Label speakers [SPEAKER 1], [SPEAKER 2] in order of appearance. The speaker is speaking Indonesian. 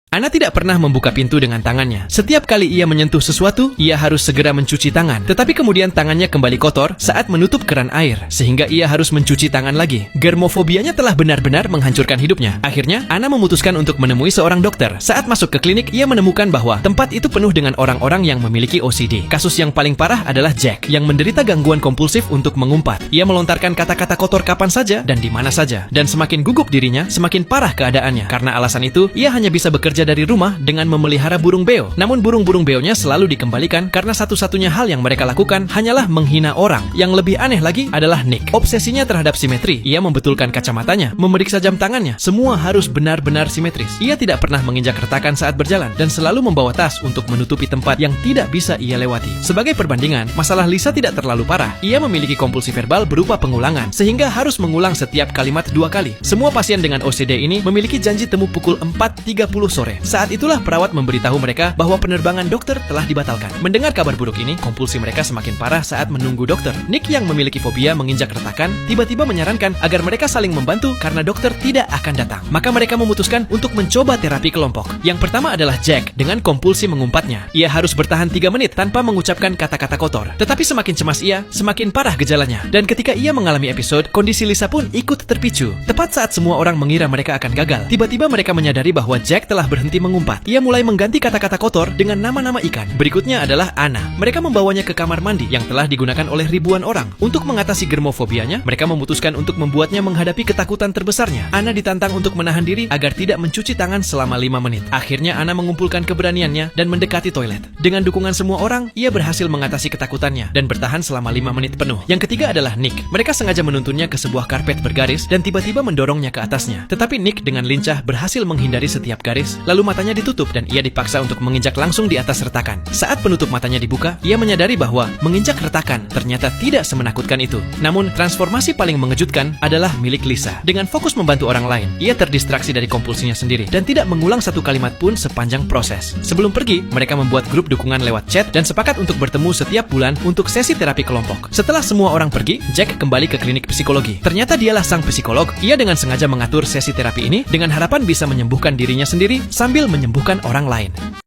[SPEAKER 1] Ana tidak pernah membuka pintu dengan tangannya. Setiap kali ia menyentuh sesuatu, ia harus segera mencuci tangan. Tetapi kemudian tangannya kembali kotor saat menutup keran air, sehingga ia harus mencuci tangan lagi. Germofobianya telah benar-benar menghancurkan hidupnya. Akhirnya, Ana memutuskan untuk menemui seorang dokter. Saat masuk ke klinik, ia menemukan bahwa tempat itu penuh dengan orang-orang yang memiliki OCD. Kasus yang paling parah adalah Jack, yang menderita gangguan kompulsif untuk mengumpat. Ia melontarkan kata-kata kotor kapan saja dan di mana saja. Dan semakin gugup dirinya, semakin parah keadaannya. Karena alasan itu, ia hanya bisa bekerja dari rumah dengan memelihara burung beo. Namun burung-burung beonya selalu dikembalikan karena satu-satunya hal yang mereka lakukan hanyalah menghina orang. Yang lebih aneh lagi adalah Nick. Obsesinya terhadap simetri. Ia membetulkan kacamatanya, memeriksa jam tangannya. Semua harus benar-benar simetris. Ia tidak pernah menginjak retakan saat berjalan dan selalu membawa tas untuk menutupi tempat yang tidak bisa ia lewati. Sebagai perbandingan, masalah Lisa tidak terlalu parah. Ia memiliki kompulsi verbal berupa pengulangan, sehingga harus mengulang setiap kalimat 2 kali. Semua pasien dengan OCD ini memiliki janji temu pukul 4.30 sore. Saat itulah perawat memberitahu mereka bahwa penerbangan dokter telah dibatalkan. Mendengar kabar buruk ini, kompulsi mereka semakin parah saat menunggu dokter. Nick yang memiliki fobia menginjak retakan, tiba-tiba menyarankan agar mereka saling membantu karena dokter tidak akan datang. Maka mereka memutuskan untuk mencoba terapi kelompok. Yang pertama adalah Jack dengan kompulsi mengumpatnya. Ia harus bertahan 3 menit tanpa mengucapkan kata-kata kotor. Tetapi semakin cemas ia, semakin parah gejalanya. Dan ketika ia mengalami episode, kondisi Lisa pun ikut terpicu. Tepat saat semua orang mengira mereka akan gagal, tiba-tiba mereka menyadari bahwa Jack telah berhenti mengumpat. Ia mulai mengganti kata-kata kotor dengan nama-nama ikan. Berikutnya adalah Ana. Mereka membawanya ke kamar mandi yang telah digunakan oleh ribuan orang. Untuk mengatasi germofobianya, mereka memutuskan untuk membuatnya menghadapi ketakutan terbesarnya. Ana ditantang untuk menahan diri agar tidak mencuci tangan selama 5 menit. Akhirnya Ana mengumpulkan keberaniannya dan mendekati toilet. Dengan dukungan semua orang, ia berhasil mengatasi ketakutannya dan bertahan selama 5 menit penuh. Yang ketiga adalah Nick. Mereka sengaja menuntunnya ke sebuah karpet bergaris dan tiba-tiba mendorongnya ke atasnya. Tetapi Nick dengan lincah berhasil menghindari setiap garis, lalu matanya ditutup dan ia dipaksa untuk menginjak langsung di atas retakan. Saat penutup matanya dibuka, ia menyadari bahwa menginjak retakan ternyata tidak semenakutkan itu. Namun, transformasi paling mengejutkan adalah milik Lisa. Dengan fokus membantu orang lain, ia terdistraksi dari kompulsinya sendiri dan tidak mengulang satu kalimat pun sepanjang proses. Sebelum pergi, mereka membuat grup dukungan lewat chat dan sepakat untuk bertemu setiap bulan untuk sesi terapi kelompok. Setelah semua orang pergi, Jack kembali ke klinik psikologi. Ternyata dialah sang psikolog. Ia dengan sengaja mengatur sesi terapi ini dengan harapan bisa menyembuhkan dirinya sendiri sambil menyembuhkan orang lain.